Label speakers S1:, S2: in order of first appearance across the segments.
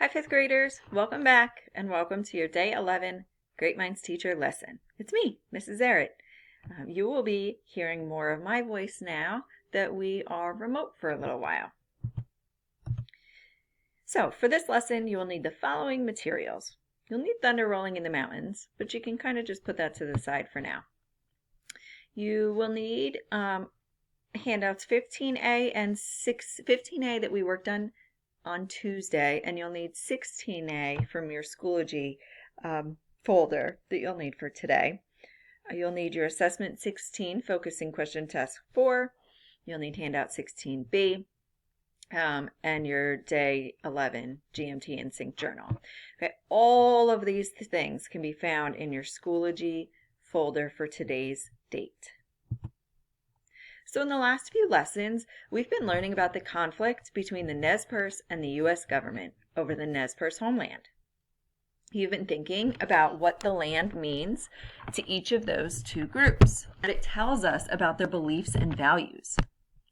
S1: Hi, fifth graders. Welcome back and welcome to your Day 11 Great Minds Teacher lesson. It's me, Mrs. Zarrett. You will be hearing more of my voice now that we are remote for a little while. So for this lesson, you will need the following materials. You'll need Thunder Rolling in the Mountains, but you can kind of just put that to the side for now. You will need handouts 15A and 15A that we worked on Tuesday, and you'll need 16A from your Schoology folder that you'll need for today. You'll need your Assessment 16 Focusing Question Task 4. You'll need handout 16B and your Day 11 GMT and Sync Journal. Okay, all of these things can be found in your Schoology folder for today's date. So in the last few lessons, we've been learning about the conflict between the Nez Perce and the U.S. government over the Nez Perce homeland. You've been thinking about what the land means to each of those two groups, what it tells us about their beliefs and values.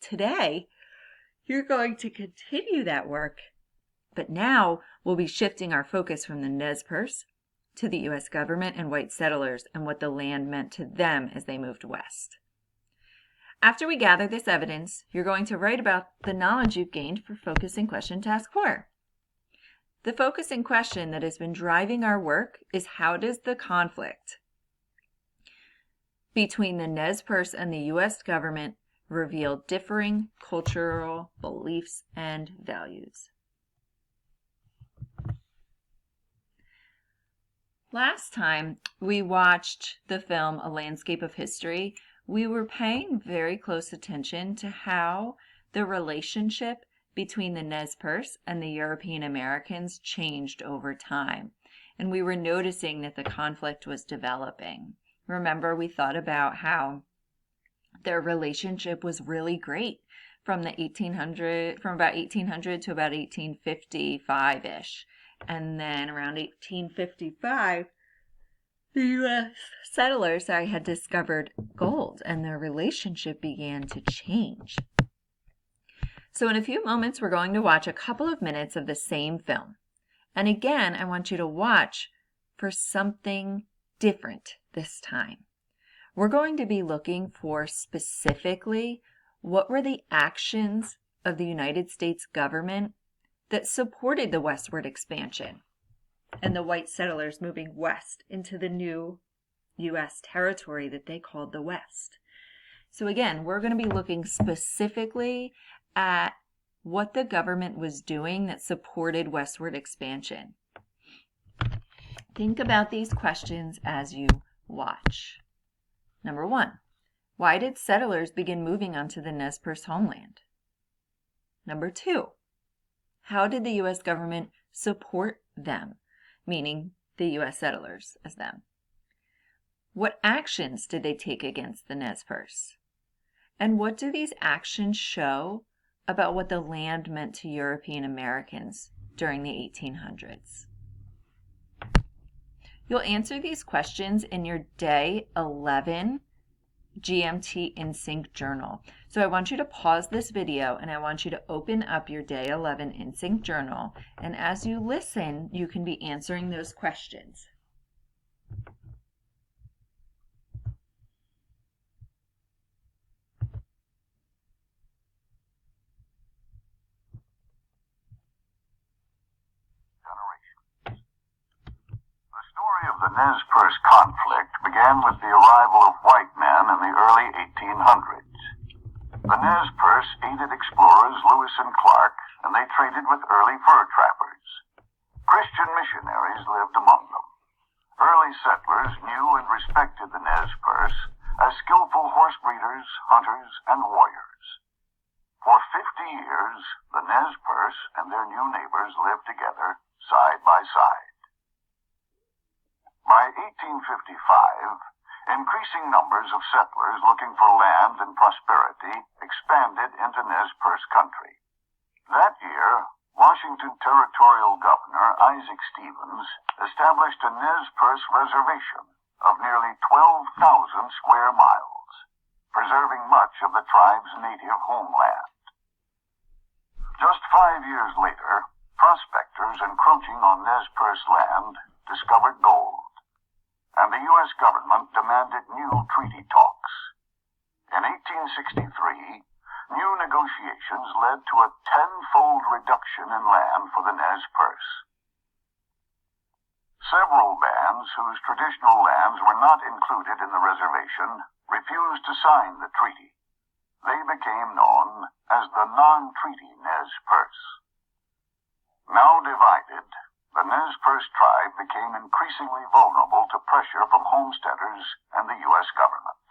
S1: Today, you're going to continue that work, but now we'll be shifting our focus from the Nez Perce to the U.S. government and white settlers and what the land meant to them as they moved west. After we gather this evidence, you're going to write about the knowledge you've gained for Focusing Question Task 4. The focusing question that has been driving our work is, how does the conflict between the Nez Perce and the U.S. government reveal differing cultural beliefs and values? Last time we watched the film A Landscape of History, we were paying very close attention to how the relationship between the Nez Perce and the European Americans changed over time. And we were noticing that the conflict was developing. Remember, we thought about how their relationship was really great from about 1800 to about 1855-ish. And then around 1855, the U.S. settlers had discovered gold, and their relationship began to change. So in a few moments, we're going to watch a couple of minutes of the same film. And again, I want you to watch for something different this time. We're going to be looking for specifically what were the actions of the United States government that supported the westward expansion and the white settlers moving west into the new U.S. territory that they called the West. So again, we're going to be looking specifically at what the government was doing that supported westward expansion. Think about these questions as you watch. Number 1, why did settlers begin moving onto the Nez Perce homeland? Number 2, how did the U.S. government support them, meaning the U.S. settlers as them? What actions did they take against the Nez Perce? And what do these actions show about what the land meant to European Americans during the 1800s? You'll answer these questions in your Day 11 GMT in Sync journal. So I want you to pause this video and I want you to open up your Day 11 in Sync journal. And as you listen, you can be answering those questions.
S2: The story of the Nez Perce conflict began with the arrival of white men in the early 1800s. The Nez Perce aided explorers Lewis and Clark, and they traded with early fur trappers. Christian missionaries lived among them. Early settlers knew and respected the Nez Perce as skillful horse breeders, hunters, and warriors. For 50 years, the Nez Perce and their new neighbors lived together side by side. By 1855, increasing numbers of settlers looking for land and prosperity expanded into Nez Perce country. That year, Washington Territorial Governor Isaac Stevens established a Nez Perce reservation of nearly 12,000 square miles, preserving much of the tribe's native homeland. Just 5 years later, prospectors prospectors encroaching on Nez Perce land discovered gold, and the U.S. government demanded new treaty talks. In 1863, new negotiations led to a tenfold reduction in land for the Nez Perce. Several bands whose traditional lands were not included in the reservation refused to sign the treaty. They became known as the non-treaty Nez Perce. Now divided, the Nez Perce tribe became increasingly vulnerable to pressure from homesteaders and the U.S. government.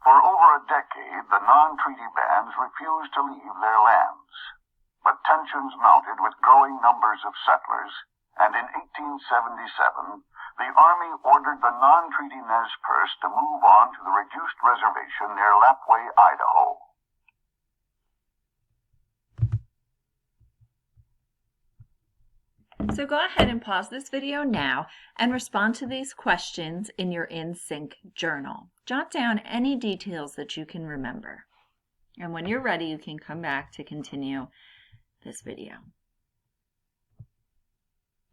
S2: For over a decade, the non-treaty bands refused to leave their lands, but tensions mounted with growing numbers of settlers, and in 1877, the Army ordered the non-treaty Nez Perce to move on to the reduced reservation near Lapwai, Idaho.
S1: So go ahead and pause this video now and respond to these questions in your InSync journal. Jot down any details that you can remember. And when you're ready, you can come back to continue this video.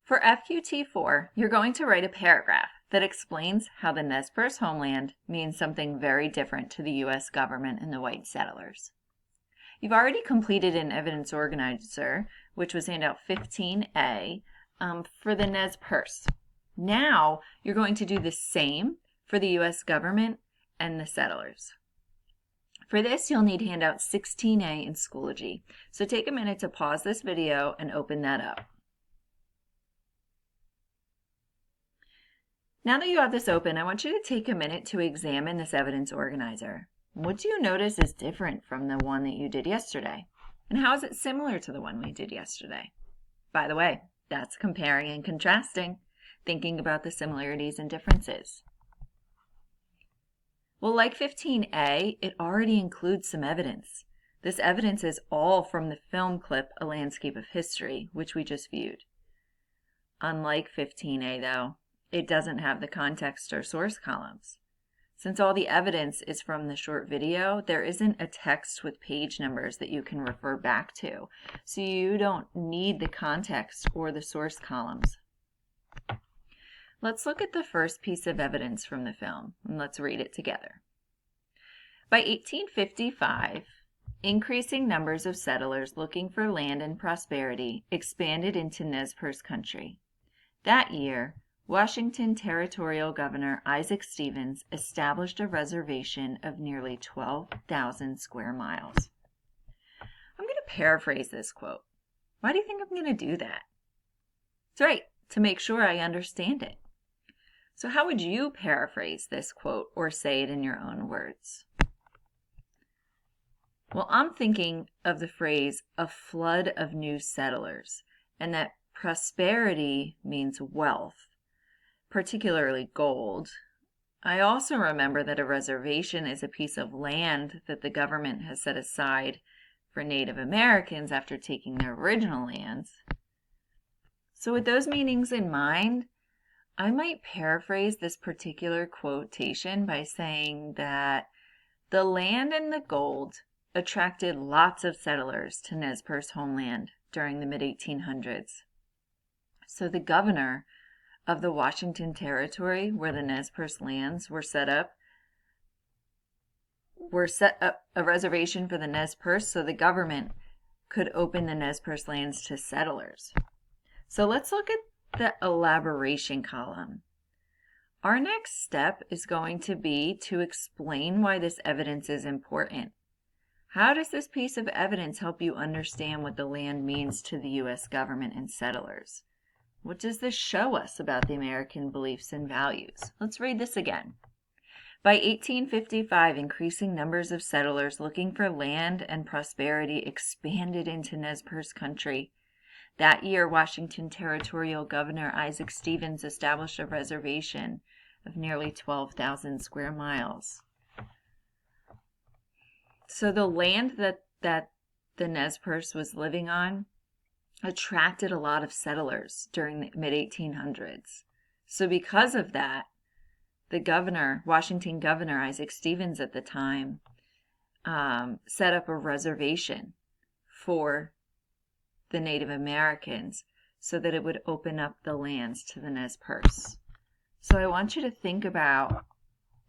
S1: For FQT4, you're going to write a paragraph that explains how the Nez Perce homeland means something very different to the U.S. government and the white settlers. You've already completed an evidence organizer, which was handout 15A, for the Nez Perce. Now you're going to do the same for the U.S. government and the settlers. For this, you'll need handout 16A in Schoology. So take a minute to pause this video and open that up. Now that you have this open, I want you to take a minute to examine this evidence organizer. What do you notice is different from the one that you did yesterday? And how is it similar to the one we did yesterday? By the way, that's comparing and contrasting, thinking about the similarities and differences. Well, like 15A, it already includes some evidence. This evidence is all from the film clip, A Landscape of History, which we just viewed. Unlike 15A, though, it doesn't have the context or source columns. Since all the evidence is from the short video, there isn't a text with page numbers that you can refer back to, so you don't need the context or the source columns. Let's look at the first piece of evidence from the film, and let's read it together. By 1855, increasing numbers of settlers looking for land and prosperity expanded into Nez Perce country. That year, Washington Territorial Governor Isaac Stevens established a reservation of nearly 12,000 square miles. I'm going to paraphrase this quote. Why do you think I'm going to do that? That's right, to make sure I understand it. So how would you paraphrase this quote or say it in your own words? Well, I'm thinking of the phrase, a flood of new settlers, and that prosperity means wealth, particularly gold. I also remember that a reservation is a piece of land that the government has set aside for Native Americans after taking their original lands. So with those meanings in mind, I might paraphrase this particular quotation by saying that the land and the gold attracted lots of settlers to Nez Perce homeland during the mid-1800s. So the governor of the Washington Territory, where the Nez Perce lands were set up a reservation for the Nez Perce so the government could open the Nez Perce lands to settlers. So let's look at the elaboration column. Our next step is going to be to explain why this evidence is important. How does this piece of evidence help you understand what the land means to the U.S. government and settlers? What does this show us about the American beliefs and values? Let's read this again. By 1855, increasing numbers of settlers looking for land and prosperity expanded into Nez Perce country. That year, Washington Territorial Governor Isaac Stevens established a reservation of nearly 12,000 square miles. So the land that the Nez Perce was living on attracted a lot of settlers during the mid-1800s. So because of that, the governor, Washington Governor Isaac Stevens at the time, set up a reservation for the Native Americans so that it would open up the lands to the Nez Perce. So I want you to think about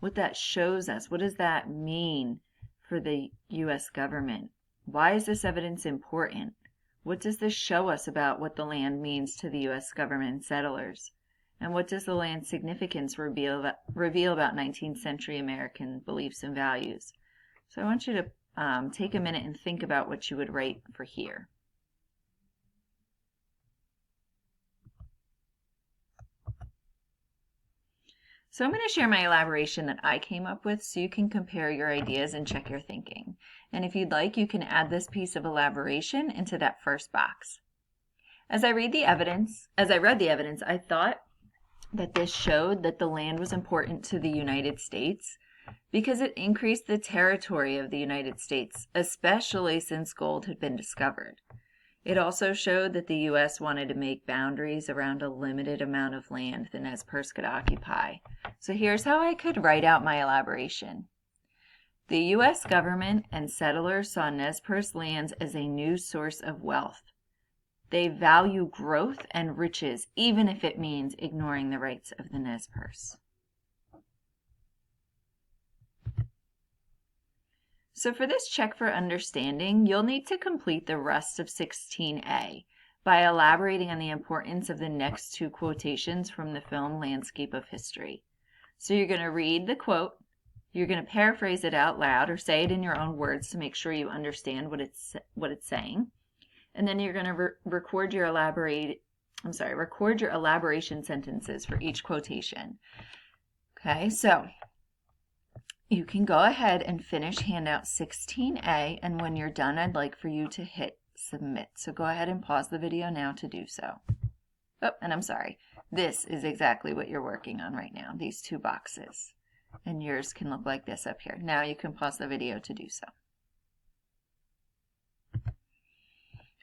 S1: what that shows us. What does that mean for the U.S. government? Why is this evidence important? What does this show us about what the land means to the U.S. government and settlers? And what does the land's significance reveal about 19th century American beliefs and values? So I want you to take a minute and think about what you would write for here. So I'm going to share my elaboration that I came up with so you can compare your ideas and check your thinking. And if you'd like, you can add this piece of elaboration into that first box. As I read the evidence, I thought that this showed that the land was important to the United States because it increased the territory of the United States, especially since gold had been discovered. It also showed that the U.S. wanted to make boundaries around a limited amount of land the Nez Perce could occupy. So here's how I could write out my elaboration. The U.S. government and settlers saw Nez Perce lands as a new source of wealth. They value growth and riches, even if it means ignoring the rights of the Nez Perce. So for this check for understanding, you'll need to complete the rest of 16A by elaborating on the importance of the next two quotations from the film Landscape of History. So you're going to read the quote, you're going to paraphrase it out loud or say it in your own words to make sure you understand what it's saying. And then you're going to record your elaboration sentences for each quotation. Okay, so you can go ahead and finish handout 16A, and when you're done, I'd like for you to hit submit. So go ahead and pause the video now to do so. Oh, and I'm sorry. This is exactly what you're working on right now, these two boxes. And yours can look like this up here. Now you can pause the video to do so.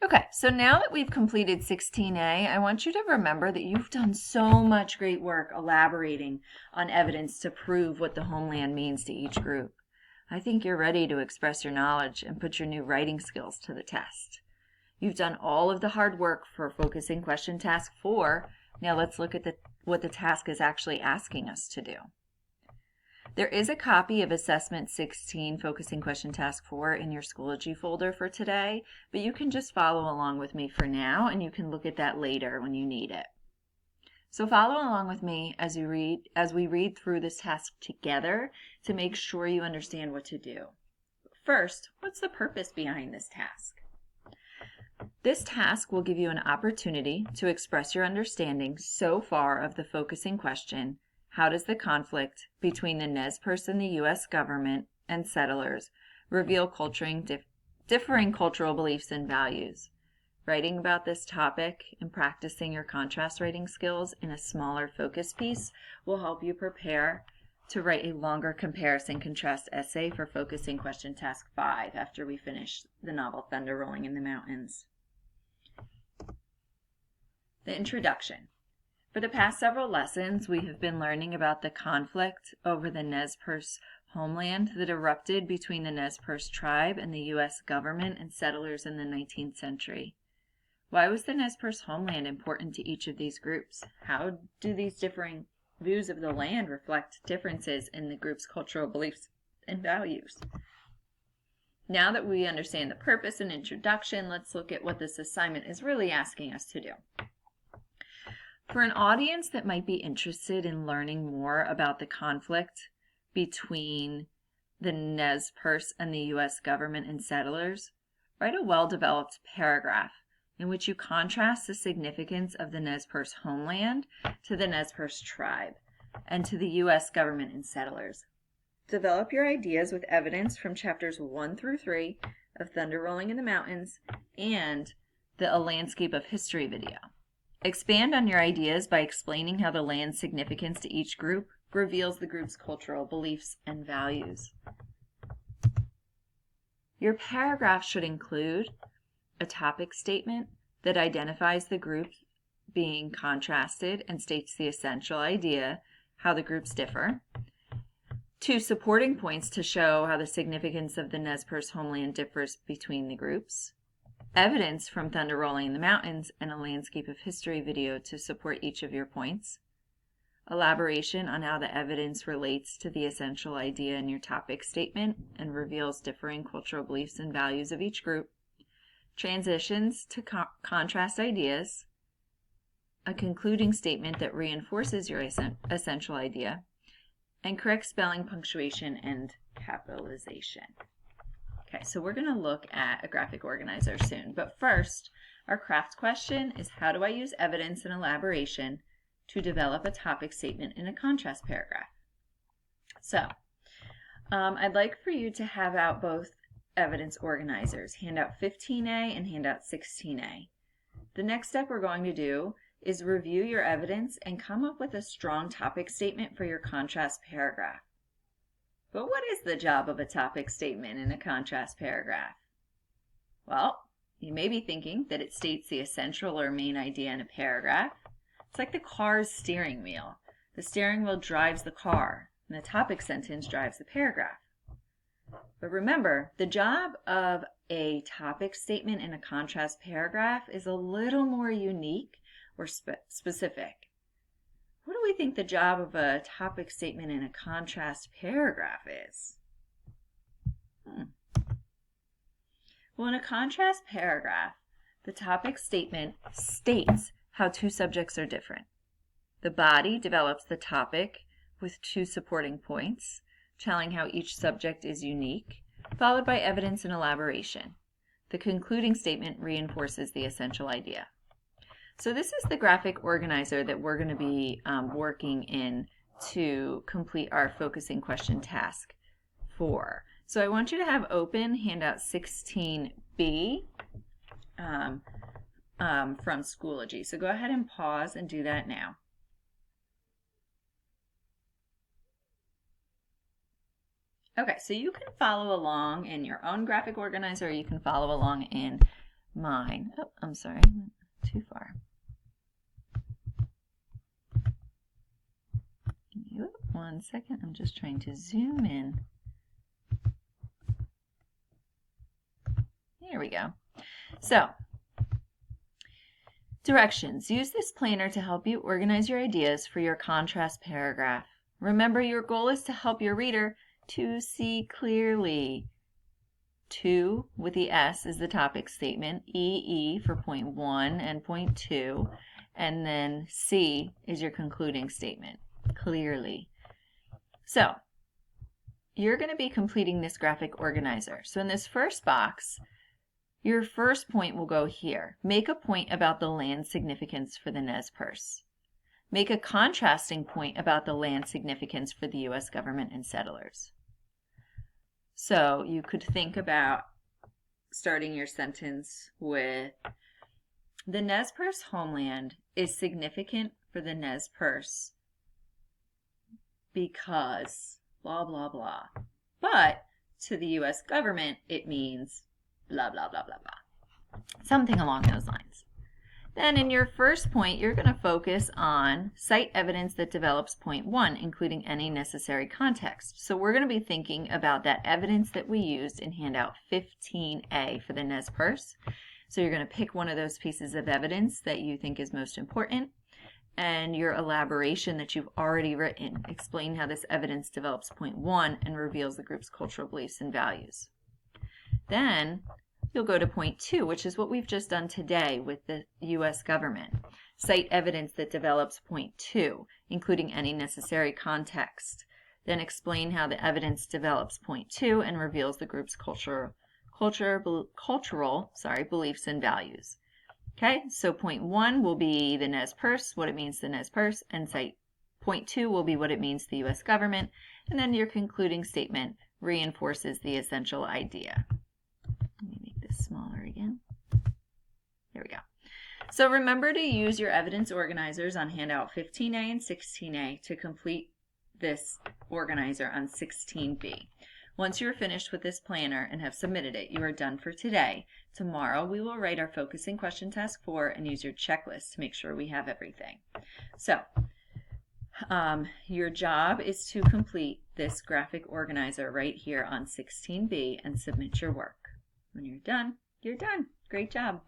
S1: Okay, so now that we've completed 16A, I want you to remember that you've done so much great work elaborating on evidence to prove what the homeland means to each group. I think you're ready to express your knowledge and put your new writing skills to the test. You've done all of the hard work for Focusing Question Task 4. Now let's look at what the task is actually asking us to do. There is a copy of Assessment 16 Focusing Question Task 4 in your Schoology folder for today, but you can just follow along with me for now, and you can look at that later when you need it. So follow along with me as we read through this task together to make sure you understand what to do. First, what's the purpose behind this task? This task will give you an opportunity to express your understanding so far of the focusing question, how does the conflict between the Nez Perce and the U.S. government and settlers reveal differing cultural beliefs and values? Writing about this topic and practicing your contrast writing skills in a smaller focus piece will help you prepare to write a longer comparison-contrast essay for Focusing Question Task 5 after we finish the novel Thunder Rolling in the Mountains. The introduction. For the past several lessons, we have been learning about the conflict over the Nez Perce homeland that erupted between the Nez Perce tribe and the U.S. government and settlers in the 19th century. Why was the Nez Perce homeland important to each of these groups? How do these differing views of the land reflect differences in the group's cultural beliefs and values? Now that we understand the purpose and introduction, let's look at what this assignment is really asking us to do. For an audience that might be interested in learning more about the conflict between the Nez Perce and the U.S. government and settlers, write a well-developed paragraph in which you contrast the significance of the Nez Perce homeland to the Nez Perce tribe and to the U.S. government and settlers. Develop your ideas with evidence from chapters 1 through 3 of Thunder Rolling in the Mountains and the A Landscape of History video. Expand on your ideas by explaining how the land's significance to each group reveals the group's cultural beliefs and values. Your paragraph should include a topic statement that identifies the group being contrasted and states the essential idea, how the groups differ. 2 supporting points to show how the significance of the Nez Perce homeland differs between the groups. evidence from thunder rolling in the mountains and a landscape of history video to support each of your points, elaboration on how the evidence relates to the essential idea in your topic statement and reveals differing cultural beliefs and values of each group, transitions to contrast ideas, a concluding statement that reinforces your essential idea, and correct spelling, punctuation, and capitalization. Okay, so we're going to look at a graphic organizer soon, but first, our craft question is, how do I use evidence and elaboration to develop a topic statement in a contrast paragraph? So, I'd like for you to have out both evidence organizers, handout 15A and handout 16A. The next step we're going to do is review your evidence and come up with a strong topic statement for your contrast paragraph. But what is the job of a topic statement in a contrast paragraph? Well, you may be thinking that it states the essential or main idea in a paragraph. It's like the car's steering wheel. The steering wheel drives the car, and the topic sentence drives the paragraph. But remember, the job of a topic statement in a contrast paragraph is a little more unique or specific. What do we think the job of a topic statement in a contrast paragraph is? Well, in a contrast paragraph, the topic statement states how two subjects are different. The body develops the topic with two supporting points, telling how each subject is unique, followed by evidence and elaboration. The concluding statement reinforces the essential idea. So this is the graphic organizer that we're going to be working in to complete our focusing question task for. So I want you to have open handout 16B from Schoology. So go ahead and pause and do that now. Okay, so you can follow along in your own graphic organizer, or you can follow along in mine. Oh, I'm sorry, too far. Give me 1 second, I'm just trying to zoom in. Here we go. So, directions. Use this planner to help you organize your ideas for your contrast paragraph. Remember, your goal is to help your reader to see clearly. 2 with the S is the topic statement, EE for point 1 and point 2, and then C is your concluding statement, clearly. So, you're going to be completing this graphic organizer. So in this first box, your first point will go here. Make a point about the land significance for the Nez Perce. Make a contrasting point about the land significance for the U.S. government and settlers. So you could think about starting your sentence with, the Nez Perce homeland is significant for the Nez Perce because blah, blah, blah. But to the U.S. government, it means blah, blah, blah, blah, blah. Something along those lines. Then in your first point, you're going to focus on cite evidence that develops point 1, including any necessary context. So we're going to be thinking about that evidence that we used in handout 15A for the Nez Perce. So you're going to pick one of those pieces of evidence that you think is most important, and your elaboration that you've already written. Explain how this evidence develops point 1 and reveals the group's cultural beliefs and values. Then you'll go to point 2, which is what we've just done today with the U.S. government. Cite evidence that develops point 2, including any necessary context. Then explain how the evidence develops point 2 and reveals the group's cultural beliefs and values. Okay, so point 1 will be the Nez Perce, what it means to the Nez Perce, and cite point 2 will be what it means to the U.S. government, and then your concluding statement reinforces the essential idea. Let me make this smaller again. There we go. So remember to use your evidence organizers on handout 15A and 16A to complete this organizer on 16B. Once you are finished with this planner and have submitted it, you are done for today. Tomorrow we will write our focusing question task 4 and use your checklist to make sure we have everything. So your job is to complete this graphic organizer right here on 16B and submit your work. When you're done, you're done. Great job.